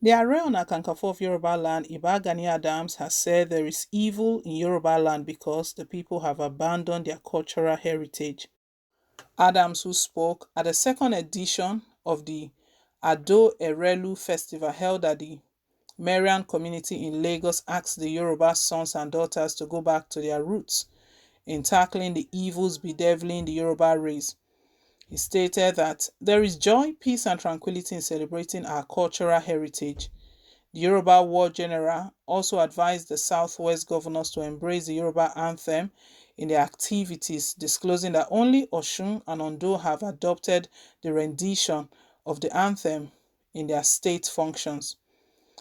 The Ààrẹ Ọ̀nà Kakanfò of Yoruba land, Iba Gani Adams, has said there is evil in Yoruba land because the people have abandoned their cultural heritage. Adams, who spoke at the second edition of the Ado Erelu festival held at the Marian community in Lagos, asked the Yoruba sons and daughters to go back to their roots in tackling the evils bedeviling the Yoruba race. He stated that there is joy, peace, and tranquility in celebrating our cultural heritage. The Yoruba war general also advised the Southwest governors to embrace the Yoruba anthem in their activities, disclosing that only Osun and Ondo have adopted the rendition of the anthem in their state functions.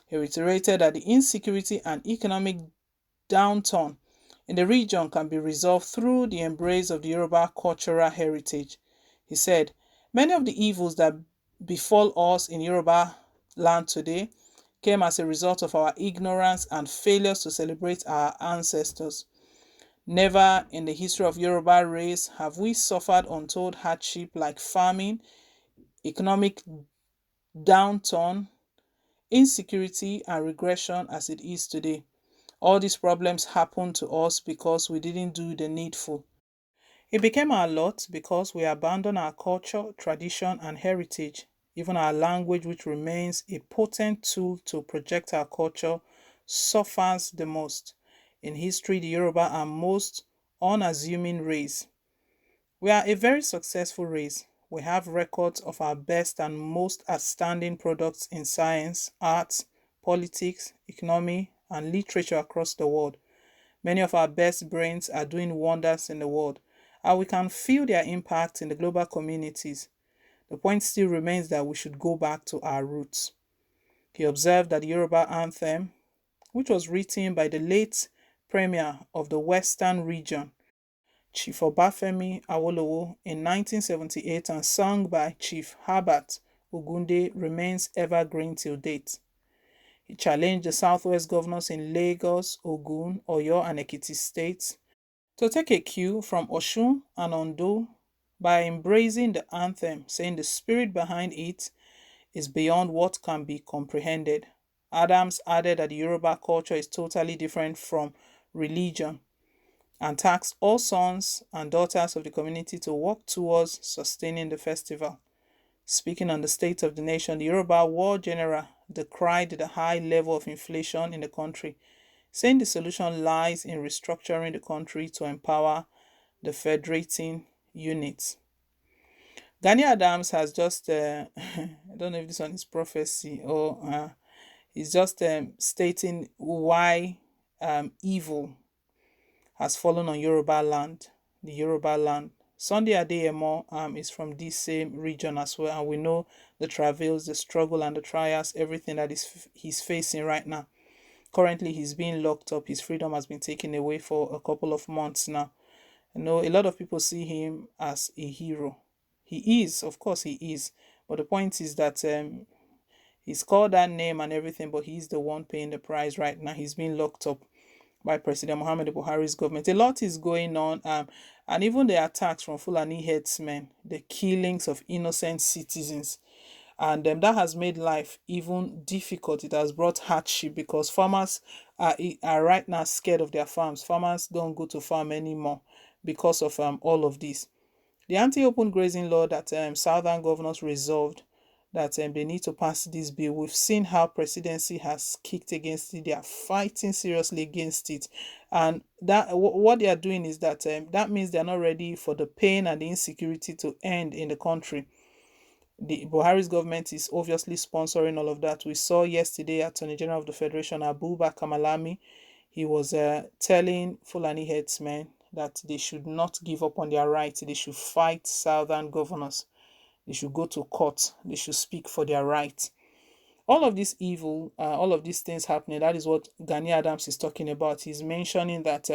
He reiterated that the insecurity and economic downturn in the region can be resolved through the embrace of the Yoruba cultural heritage. He said, many of the evils that befall us in Yoruba land today came as a result of our ignorance and failures to celebrate our ancestors. Never in the history of Yoruba race have we suffered untold hardship like famine, economic downturn, insecurity, and regression as it is today. All these problems happened to us because we didn't do the needful. It became our lot because we abandoned our culture, tradition, and heritage. Even our language, which remains a potent tool to project our culture, suffers the most. In history, the Yoruba are most unassuming race. We are a very successful race. We have records of our best and most outstanding products in science, arts, politics, economy, and literature across the world. Many of our best brains are doing wonders in the world, and we can feel their impact in the global communities. The point still remains that we should go back to our roots. He observed that the Yoruba anthem, which was written by the late Premier of the Western region, Chief Obafemi Awolowo, in 1978 and sung by Chief Herbert Ogunde, remains evergreen till date. He challenged the Southwest governors in Lagos, Ogun, Oyo, and Ekiti states to take a cue from Osun and Ondo by embracing the anthem, saying the spirit behind it is beyond what can be comprehended. Adams added that the Yoruba culture is totally different from religion and tasked all sons and daughters of the community to work towards sustaining the festival. Speaking on the state of the nation, the Yoruba war general decried the high level of inflation in the country, saying the solution lies in restructuring the country to empower the federating units. Gani Adams has just, I don't know if this one is prophecy or he's just stating why evil has fallen on Yoruba land, the Yoruba land. Sunday Adeyemo is from this same region as well, and we know the travails, the struggle, and the trials, everything that he's facing right now. Currently, he's being locked up. His freedom has been taken away for a couple of months now. I know a lot of people see him as a hero. He is, of course, he is. But the point is that he's called that name and everything, but he's the one paying the price right now. He's being locked up by President Muhammadu Buhari's government. A lot is going on, and even the attacks from Fulani headsmen, the killings of innocent citizens, and that has made life even difficult. It has brought hardship because farmers are right now scared of their farms. Farmers don't go to farm anymore because of all of this. The anti-open grazing law that southern governors resolved that they need to pass this bill. We've seen how presidency has kicked against it. They are fighting seriously against it, and that what they are doing is that that means they are not ready for the pain and the insecurity to end in the country. The Buhari's government is obviously sponsoring all of that. We saw yesterday Attorney General of the Federation, Abubakar Malami, he was telling Fulani headsmen that they should not give up on their rights. They should fight southern governors. They should go to court. They should speak for their rights. All of this evil, all of these things happening, that is what Gani Adams is talking about. He's mentioning that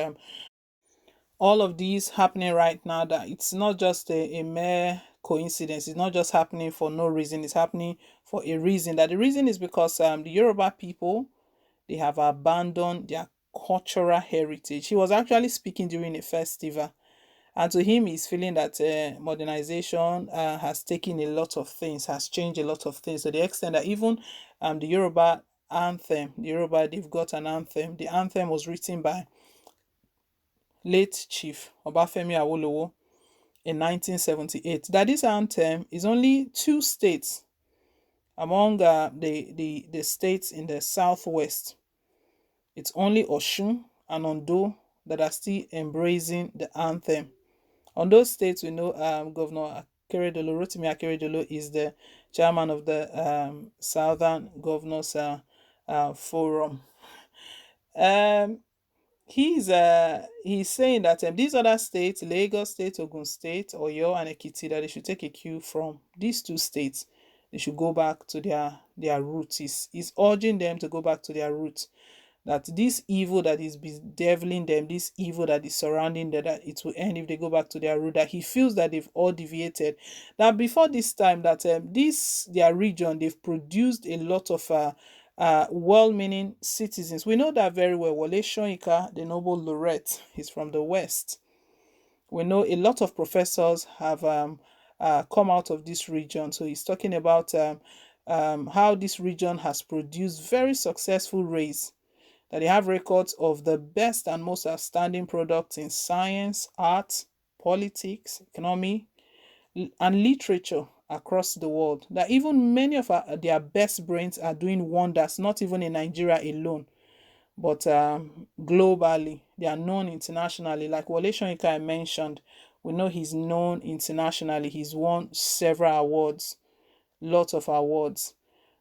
all of these happening right now, that it's not just a mere coincidence. It's not just happening for no reason. It's happening for a reason. That the reason is because the Yoruba people, they have abandoned their cultural heritage. He was actually speaking during a festival, and to him, he's feeling that modernization has taken a lot of things, has changed a lot of things to the extent that even the Yoruba anthem. The Yoruba, they've got an anthem. The anthem was written by late Chief Obafemi Awolowo in 1978. That this anthem is only two states among the states in the southwest. It's only Oshun and Ondo that are still embracing the anthem. On those states, we know Governor Akeredolu, Rotimi Akeredolu, is the chairman of the Southern Governors Forum. Um, he's saying that these other states, Lagos State, Ogun State, Oyo, and Ekiti, that they should take a cue from these two states. They should go back to their roots. He's urging them to go back to their roots, that this evil that is bedeviling them, this evil that is surrounding them, that it will end if they go back to their root. That he feels that they've all deviated. That before this time, that this their region, they've produced a lot of well-meaning citizens. We know that very well. Wole Soyinka, the noble laureate, he's from the west. We know a lot of professors have come out of this region. So he's talking about how this region has produced very successful race, that they have records of the best and most outstanding products in science, art, politics, economy, and literature across the world. That even many of their best brains are doing wonders, not even in Nigeria alone, but globally. They are known internationally. Like Wole Soyinka I mentioned, we know he's known internationally. He's won several awards, lots of awards.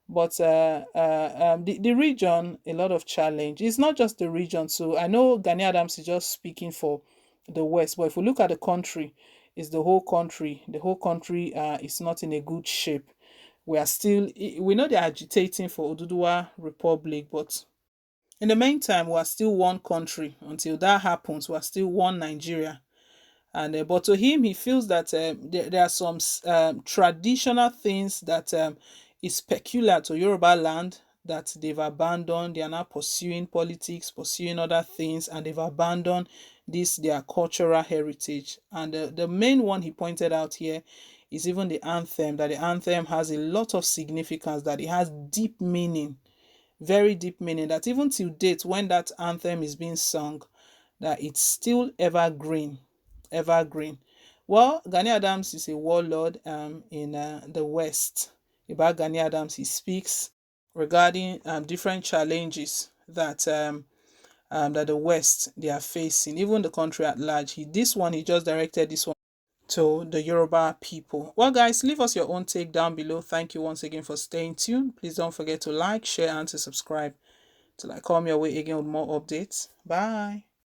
But the region, a lot of challenge. It's not just the region. So I know Gani Adams is just speaking for the West, but if we look at the country, it's the whole country. The whole country is not in a good shape. We are still, we know they're agitating for Oduduwa Republic, but in the meantime, we are still one country. Until that happens, we are still one Nigeria. And but to him, he feels that there are some traditional things that is peculiar to Yoruba land that they've abandoned. They are now pursuing politics, pursuing other things, and they've abandoned this their cultural heritage. And the main one he pointed out here is even the anthem. That the anthem has a lot of significance. That it has deep meaning, very deep meaning. That even till date, when that anthem is being sung, that it's still evergreen, evergreen. Well, Gani Adams is a warlord in the West. About Gani Adams, he speaks regarding different challenges that the West they are facing, even the country at large. He just directed this one to the Yoruba people. Well, guys, leave us your own take down below. Thank you once again for staying tuned. Please don't forget to like, share, and to subscribe till I come your way again with more updates. Bye.